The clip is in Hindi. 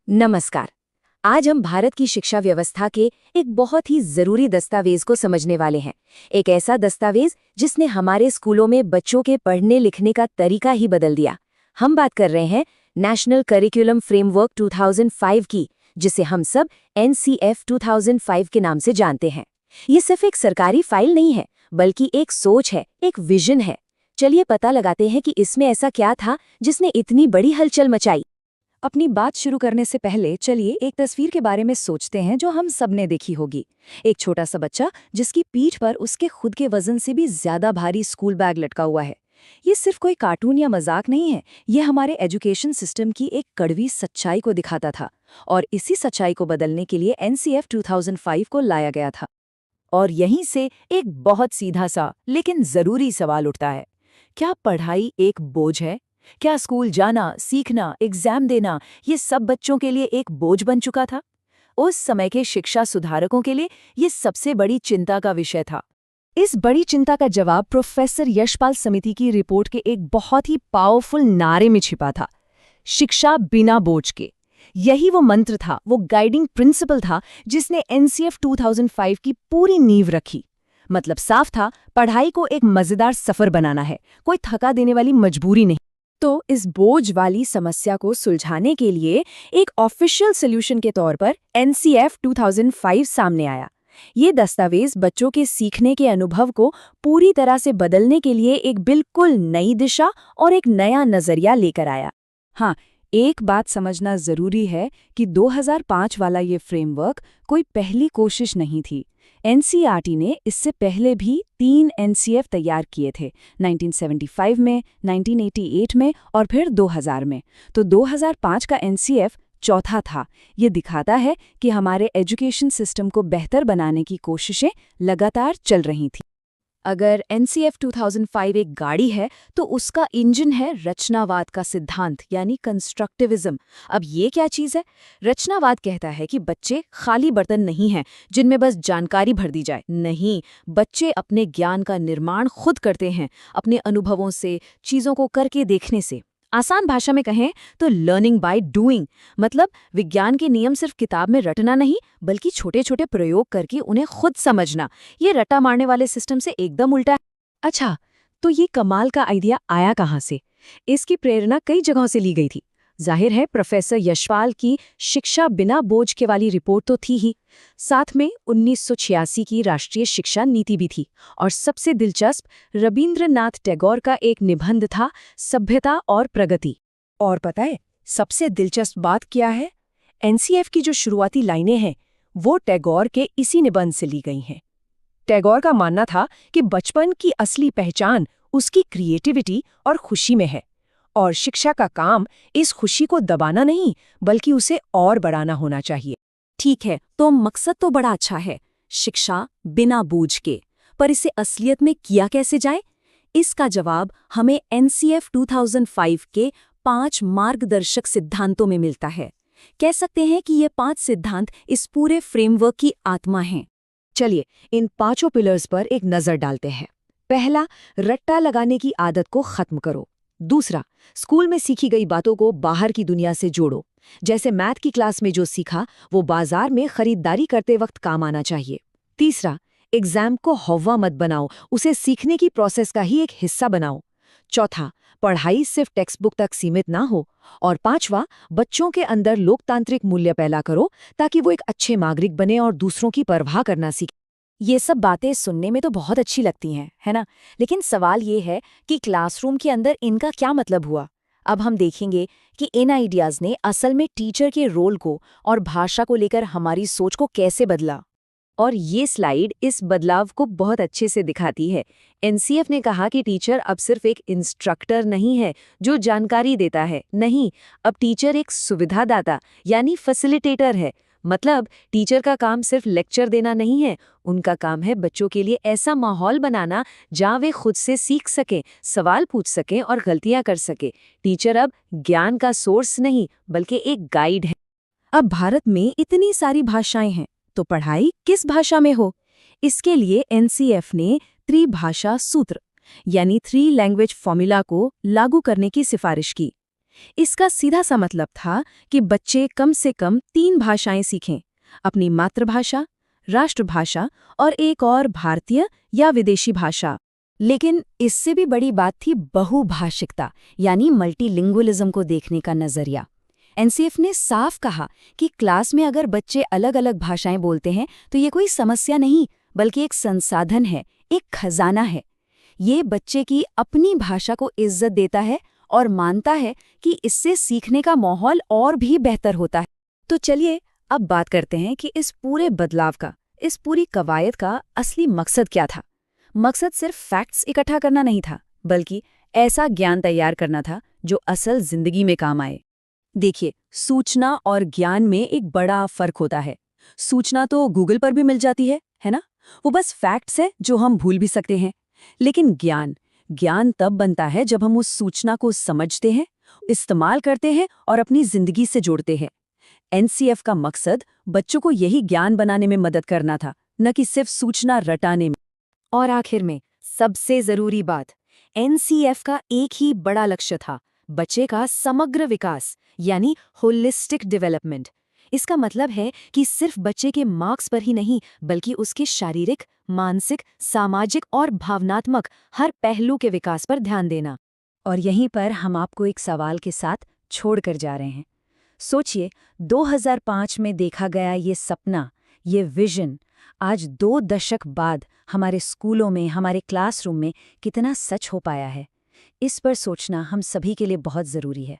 नमस्कार। आज हम भारत की शिक्षा व्यवस्था के एक बहुत ही जरूरी दस्तावेज को समझने वाले हैं। एक ऐसा दस्तावेज जिसने हमारे स्कूलों में बच्चों के पढ़ने लिखने का तरीका ही बदल दिया। हम बात कर रहे हैं नेशनल करिकुलम फ्रेमवर्क 2005 की, जिसे हम सब NCF 2005 के नाम से जानते हैं। ये सिर्फ एक सरकारी फाइल नहीं है, बल्कि एक सोच है, एक विजन है। चलिए पता लगाते हैं कि इसमें ऐसा क्या था जिसने इतनी बड़ी हलचल मचाई। अपनी बात शुरू करने से पहले चलिए एक तस्वीर के बारे में सोचते हैं जो हम सबने देखी होगी। एक छोटा सा बच्चा जिसकी पीठ पर उसके खुद के वजन से भी ज्यादा भारी स्कूल बैग लटका हुआ है। ये सिर्फ कोई कार्टून या मजाक नहीं है, ये हमारे एजुकेशन सिस्टम की एक कड़वी सच्चाई को दिखाता था। और इसी सच्चाई को बदलने के लिए NCF 2005 को लाया गया था। और यहीं से एक बहुत सीधा सा लेकिन जरूरी सवाल उठता है, क्या पढ़ाई एक बोझ है? क्या स्कूल जाना, सीखना, एग्जाम देना ये सब बच्चों के लिए एक बोझ बन चुका था? उस समय के शिक्षा सुधारकों के लिए ये सबसे बड़ी चिंता का विषय था। इस बड़ी चिंता का जवाब प्रोफेसर यशपाल समिति की रिपोर्ट के एक बहुत ही पावरफुल नारे में छिपा था, शिक्षा बिना बोझ के। यही वो मंत्र था, वो गाइडिंग प्रिंसिपल था जिसने NCF 2005 की पूरी नींव रखी। मतलब साफ था, पढ़ाई को एक मजेदार सफर बनाना है, कोई थका देने वाली मजबूरी नहीं। तो इस बोझ वाली समस्या को सुलझाने के लिए एक ऑफिशियल सॉल्यूशन के तौर पर NCF 2005 सामने आया। ये दस्तावेज बच्चों के सीखने के अनुभव को पूरी तरह से बदलने के लिए एक बिल्कुल नई दिशा और एक नया नजरिया लेकर आया। हाँ, एक बात समझना जरूरी है कि 2005 वाला ये फ्रेमवर्क कोई पहली कोशिश नहीं थी। NCERT ने इससे पहले भी 3 NCF तैयार किए थे, 1975 में, 1988 में और फिर 2000 में। तो 2005 का NCF चौथा था। ये दिखाता है कि हमारे एजुकेशन सिस्टम को बेहतर बनाने की कोशिशें लगातार चल रही थीं। अगर NCF 2005 एक गाड़ी है तो उसका इंजन है रचनावाद का सिद्धांत, यानी कंस्ट्रक्टिविज्म। अब ये क्या चीज़ है? रचनावाद कहता है कि बच्चे खाली बर्तन नहीं हैं जिनमें बस जानकारी भर दी जाए। नहीं, बच्चे अपने ज्ञान का निर्माण खुद करते हैं, अपने अनुभवों से, चीज़ों को करके देखने से। आसान भाषा में कहें तो लर्निंग बाय डूइंग, मतलब विज्ञान के नियम सिर्फ किताब में रटना नहीं, बल्कि छोटे छोटे प्रयोग करके उन्हें खुद समझना। ये रटा मारने वाले सिस्टम से एकदम उल्टा है। अच्छा, तो ये कमाल का आइडिया आया कहाँ से? इसकी प्रेरणा कई जगहों से ली गई थी। जाहिर है प्रोफेसर यशपाल की शिक्षा बिना बोझ के वाली रिपोर्ट तो थी ही, साथ में 1986 की राष्ट्रीय शिक्षा नीति भी थी। और सबसे दिलचस्प, रबींद्रनाथ टैगोर का एक निबंध था, सभ्यता और प्रगति। और पता है सबसे दिलचस्प बात क्या है? NCF की जो शुरुआती लाइनें हैं वो टैगोर के इसी निबंध से ली गई हैं। टैगोर का मानना था कि बचपन की असली पहचान उसकी क्रिएटिविटी और खुशी में है, और शिक्षा का काम इस खुशी को दबाना नहीं, बल्कि उसे और बढ़ाना होना चाहिए। ठीक है, तो मकसद तो बड़ा अच्छा है, शिक्षा बिना बोझ के, पर इसे असलियत में किया कैसे जाए? इसका जवाब हमें NCF 2005 के 5 मार्गदर्शक सिद्धांतों में मिलता है। कह सकते हैं कि ये 5 सिद्धांत इस पूरे फ्रेमवर्क की आत्मा हैं। चलिए इन 5 पिलर्स पर एक नजर डालते हैं। पहला, रट्टा लगाने की आदत को खत्म करो। दूसरा, स्कूल में सीखी गई बातों को बाहर की दुनिया से जोड़ो। जैसे मैथ की क्लास में जो सीखा वो बाजार में खरीदारी करते वक्त काम आना चाहिए। तीसरा, एग्जाम को हौवा मत बनाओ, उसे सीखने की प्रोसेस का ही एक हिस्सा बनाओ। चौथा, पढ़ाई सिर्फ टेक्स्ट बुक तक सीमित ना हो। और पांचवा, बच्चों के अंदर लोकतांत्रिक मूल्य पैदा करो ताकि वो एक अच्छे नागरिक बने और दूसरों की परवाह करना सीखे। ये सब बातें सुनने में तो बहुत अच्छी लगती हैं, है ना? लेकिन सवाल ये है कि क्लासरूम के अंदर इनका क्या मतलब हुआ? अब हम देखेंगे कि इन आइडियाज़ ने असल में टीचर के रोल को और भाषा को लेकर हमारी सोच को कैसे बदला। और ये स्लाइड इस बदलाव को बहुत अच्छे से दिखाती है। NCF ने कहा कि टीचर अब सिर्फ एक इंस्ट्रक्टर नहीं है जो जानकारी देता है। नहीं, अब टीचर एक सुविधादाता यानी फैसिलिटेटर है। मतलब टीचर का काम सिर्फ लेक्चर देना नहीं है, उनका काम है बच्चों के लिए ऐसा माहौल बनाना जहाँ वे खुद से सीख सकें, सवाल पूछ सकें और गलतियाँ कर सकें। टीचर अब ज्ञान का सोर्स नहीं, बल्कि एक गाइड है। अब भारत में इतनी सारी भाषाएं हैं, तो पढ़ाई किस भाषा में हो? इसके लिए NCF ने त्रिभाषा सूत्र यानी 3 लैंग्वेज फॉर्मूला को लागू करने की सिफारिश की। इसका सीधा सा मतलब था कि बच्चे कम से कम 3 भाषाएं सीखें, अपनी मातृभाषा, राष्ट्रभाषा और एक और भारतीय या विदेशी भाषा। लेकिन इससे भी बड़ी बात थी बहुभाषिकता, यानी मल्टीलिंगुअलिज्म को देखने का नजरिया। एनसीएफ ने साफ कहा कि क्लास में अगर बच्चे अलग अलग भाषाएं बोलते हैं तो ये कोई समस्या नहीं, बल्कि एक संसाधन है, एक खजाना है। ये बच्चे की अपनी भाषा को इज्जत देता है और मानता है कि इससे सीखने का माहौल और भी बेहतर होता है। तो चलिए अब बात करते हैं कि इस पूरे बदलाव का, इस पूरी कवायद का असली मकसद क्या था। मकसद सिर्फ फैक्ट्स इकट्ठा करना नहीं था, बल्कि ऐसा ज्ञान तैयार करना था जो असल जिंदगी में काम आए। देखिए, सूचना और ज्ञान में एक बड़ा फर्क होता है। सूचना तो गूगल पर भी मिल जाती है ना? वो बस फैक्ट्स है जो हम भूल भी सकते हैं। लेकिन ज्ञान तब बनता है जब हम उस सूचना को समझते हैं, इस्तेमाल करते हैं और अपनी जिंदगी से जोड़ते हैं। एनसीएफ का मकसद बच्चों को यही ज्ञान बनाने में मदद करना था, न कि सिर्फ सूचना रटाने में। और आखिर में सबसे जरूरी बात, एनसीएफ का एक ही बड़ा लक्ष्य था, बच्चे का समग्र विकास, यानी होलिस्टिक डेवलपमेंट। इसका मतलब है कि सिर्फ बच्चे के मार्क्स पर ही नहीं, बल्कि उसके शारीरिक, मानसिक, सामाजिक और भावनात्मक हर पहलू के विकास पर ध्यान देना। और यहीं पर हम आपको एक सवाल के साथ छोड़कर जा रहे हैं। सोचिए, 2005 में देखा गया ये सपना, ये विजन, आज 2 दशक बाद हमारे स्कूलों में, हमारे क्लासरूम में कितना सच हो पाया है। इस पर सोचना हम सभी के लिए बहुत ज़रूरी है।